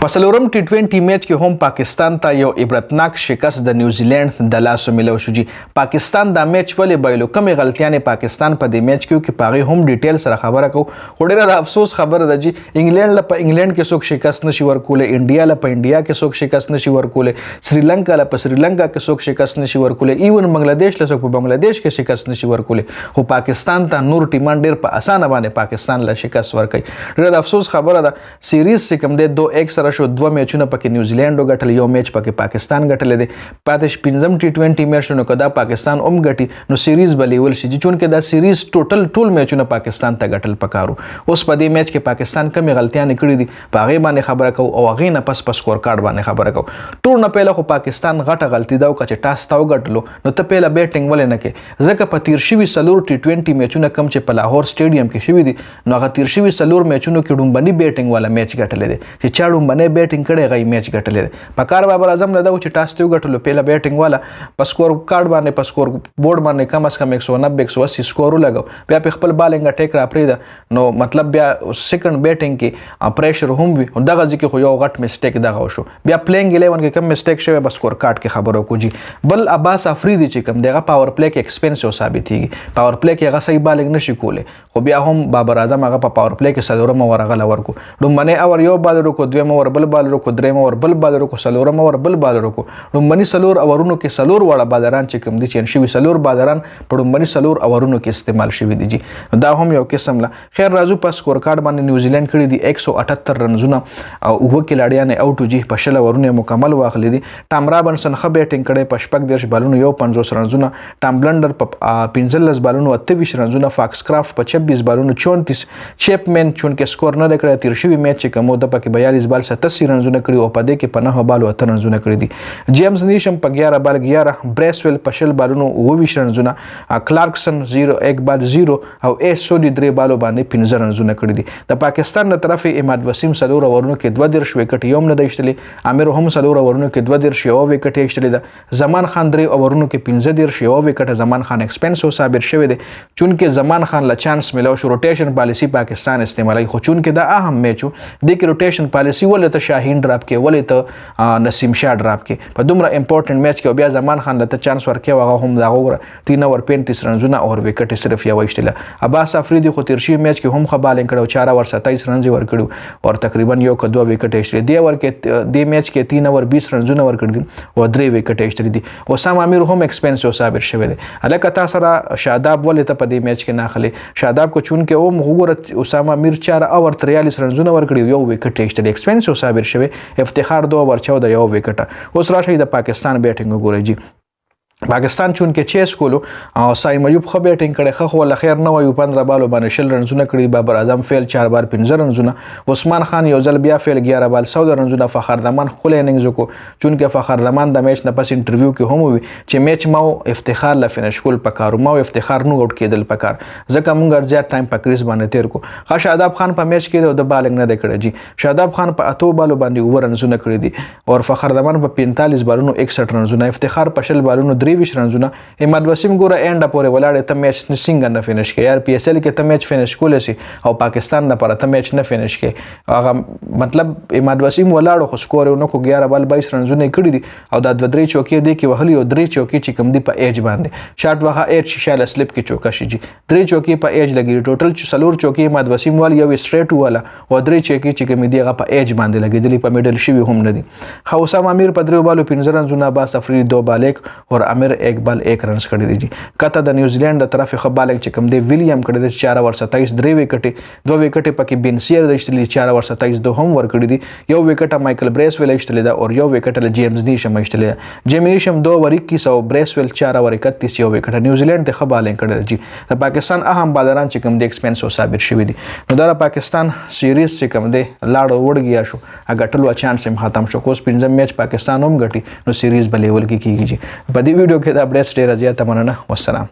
په څلورم ټي20 میچ کې هم پاکستان ته یو عبرتناک شکست د نیوزیلند د لاسه ملو شو جی. پاکستان دا میچ ولې بایلو کمې غلطیانې پاکستان په دې میچ کې په هغه هم ډیټیل سره خبره کو. خو ډیره د افسوس خبره ده جی، انګلند له په انګلند کې څوک شکست نشي ورکوله، انډیا له په انډیا کې څوک شکست نشي ورکوله، سریلانکا له په سریلانکا کې څوک شکست نشي ورکوله، ایون بنگلاديش له څوک په بنگلاديش کې شکست نشي ورکوله. خو پاکستان ته نور ټیمان ډیر په اسانه باندې پاکستان له شکست ورکړي. ډیره د افسوس خبره ده. سیریز چې کوم دی 2-1 سره شو، دوه میچونه پکې نیوزیلند وګټل، یو میچ پکې پاکستان ګټل دی. پاتې پنځم ټي20 میچ نو کدا پاکستان ګټي نو سیریز به لیول شي، چونکې دا سیریز ټول میچونه پاکستان ته ګټل پکارو. اوس په دې میچ کې پاکستان کمې غلطیانې کړې دي، په هغې باندې خبره کوو او هغې نه پس په سکور کارډ باندې خبره کوو. ټول نه پهله خو پاکستان غټه غلطي ده وکړه چې ټاس ته وګټلو نو ته پهله بیټینګ ولې نه کوې؟ ځکه په تیر شوي څلور ټي20 میچونه کم چې په لاهور سټیډیم کې شوي دي نو هغه تیر شوي څلور میچونو کې ډومبني بیټینګ والا میچ ګټلی دی، چې چا ډومبنی بیټینګ کړی هغه میچ ګټلی دی. په کار بابر اعظم نه ده چې ټاس ته وګټلو، پهله بیټینګ والا په سکور کارډ باندې په سکور بورډ باندې کم از کم 190-180 سکور ولګو، بیا په خپل بالینګ اټیک را پرېږده نو مطلب بیا سیکنډ بیټینګ کې پریشر هم وي. دغه ځکه خو یو غټ مسټیک دغه وشو. بیا پلینګ 11 کې کم مسټیک شوی بس سکور کارډ کې خبرو کو جی. بل عباس افریدي چې کوم دغه پاور پلی کې ایکسپنسیو ثابتېږي، پاور پلی کې هغه صحیح بالینګ نشي کولی، خو بیا هم بابر اعظم هغه په پاور پلی کې څلورم اوور هغه ورکو، ډومبنی اوور یو بالر وکړو، دویم اوور بل بالر وکړو، دریم اوور بل بالر وکړو، څلورم اوور بل بالر وکړو. ډومبني څلور اورونو کې څلور واړه بالران چې کوم دي چین شوي، څلور بالران په ډومبني څلور اورونو کې استعمال شوي دي جی. دا هم یو قسم له خیر راځو په سکور کارډ باندې نیوزیلند کړي دي 178 رنزونه او اوه کلاړیان اوټو جی، په شل اورونه مکمل واخلي دي. ټام رابنسن ښه بیټینګ کړی په 14 بالونو یو 50 رنزونه، ټام بلنډر په 15 بالونو 28 رنزونه، فاکس کرافټ په 26 بالونو 34، چیپمن چونکې سکور نه کړی تیر شوي میچ چې کوم د پکې 42 بال 87 رنزونه کړي او په دې کې په 9 بالو 8 رنزونه کړي دي. جیمز نیشم په 11 بال 11، بریسویل په 20 بالونو 29 رنزونه، کلارکسن 1 بال 0 او ایس سودی 3 بالو باندې 15 رنزونه کړي دي. د پاکستان له طرف اماد وسیم څلور اورونو کې 22 وکټ یوم نه دیشتلی، امیر هم څلور اورونو کې 22 یو وکټ یې ایشتلی ده، زمان خان 3 اورونو کې 15 یو وکټ زمان خان ایکسپنسو ثابت شوی دی، چونکې زمان خان له چانس ملو شو. روټیشن پالیسی پاکستان استعمالوي، خو چونکې دا اهم میچ و د کې روټیشن پالیسی ولې ته شاهین ډراپ کې، ولې ته نسیم شاه ډراپ کې په دومره امپورټنت میچ کې، بیا زمان خان له ته چانس ورکړي هغه هم دا غوړه 3 اور 35 رنزونه او وکټ صرف یو ایشتله. عباس افریدي خو تیر شوي میچ کې هم ښه بالینګ کړی، 4 اور 27 رنز ورکړي او تقریبا یو که دوه وکټ ایشتلی. دې اور کې دې میچ کې 3 اور 20 رنزونه ورکړي دي او 3 وکټ ایشتلی دي. اسامه امیر هم ایکسپنسیو ثابت شوی دی. الکه تاسو سره شاداب ولې ته په دې میچ کې نه اخلي؟ شاداب کو چون کې او مغوره اسامه امیر 4 اور 43 رنزونه ورکړي، یو وکټ ایشتلی، ایکسپنسیو ثابت شوی. افتخار 2 اور 14 یو وکټ. اوس راشي د پاکستان بیټینګ وګورئ جی. پاکستان چونکې چیس کولو او سایم ایوب ښه بیټینګ کړی، ښه خو له خیر نه وایو، 15 بالو باندې 60 رنزونه کړي، بابر اعظم فیل 4 بار 15 رنزونه، عثمان خان یو ځل بیا فیل 11 بال 14 رنزونه، فخر زمان ښکلی اننګز وکړو، چونکې فخر زمان د میچ نه پس انټرویو کې هم ووي چې میچ ما افتخار له فینش کول پکار، ما افتخار نو آوټ کېدل پکار، ځکه موږ زیات ټایم په کریز باندې تیر کو. ښه شاداب خان په میچ کې د بالینګ نه دی کړی جی. شاداب خان په 8 بالو باندې 9 رنزونه کړي دي او فخر زمان په 45 بالونو 61 رنزونه، افتخار په 60 بالونو 23 رنزونه. اماد وسیم ګوره اینډ پورې ولاړې، ته میچ څنګه نه فینش کې؟ یار پی ایس ایل کې ته میچ فینش کولی شي او پاکستان لپاره ته میچ نه فینش کې. هغه مطلب اماد وسیم ولاړو خو سکور یې ونه کړو، 11 بال 22 رنزونه یې کړي دي او دا 2-3 چوکۍ دی کې وهلي او 3 چوکۍ چې کوم دي په ایج باندې شاټ وغه ایج شاله سلیپ کې چوکه شي جی. 3 چوکۍ په ایج لګي، ټوټل 4 چوکۍ اماد وسیم وال، یو سټریټ والا او 3 چوکۍ چې کوم دي هغه په ایج باندې لګېدلي، په میډل شوي هم نه دي. خو اسامه امیر په 3 بالو 15 رنزونه، عباس افریدي 2 بال 1 او امیر 1 بال 1 رنز کړی دی جی. کته د نیوزیلند د طرف ښه بالینګ چې کوم دی ویلیام کړی دی 4 اور 27 3 وکټې، 2 وکټې پکې بینسیر د ایشتلی 4 اور 27 2 هم ورکړي دي، یو وکټه مایکل بریسویل ایشتلی ده او یو وکټه له جیمز نیشم ایشتلی ده. جیمز نیشم 2 اور 21 او بریسویل 4 اور 31 یو وکټه. نیوزیلند ته ښه بالینګ کړی دی جی. د پاکستان اهم بالران چې کوم دی ایکسپنسو ثابت شوي دي. نو دا پاکستان سیریز چې کوم دی لاړو وړ شو، هغه ټلو چانس هم ختم شو. کوس 15 میچ پاکستان هم ګټي نو سیریز به لیول کې کیږي جی. په دې ویډیو کې دا اپډیټس ډیر زیات مننه. والسلام.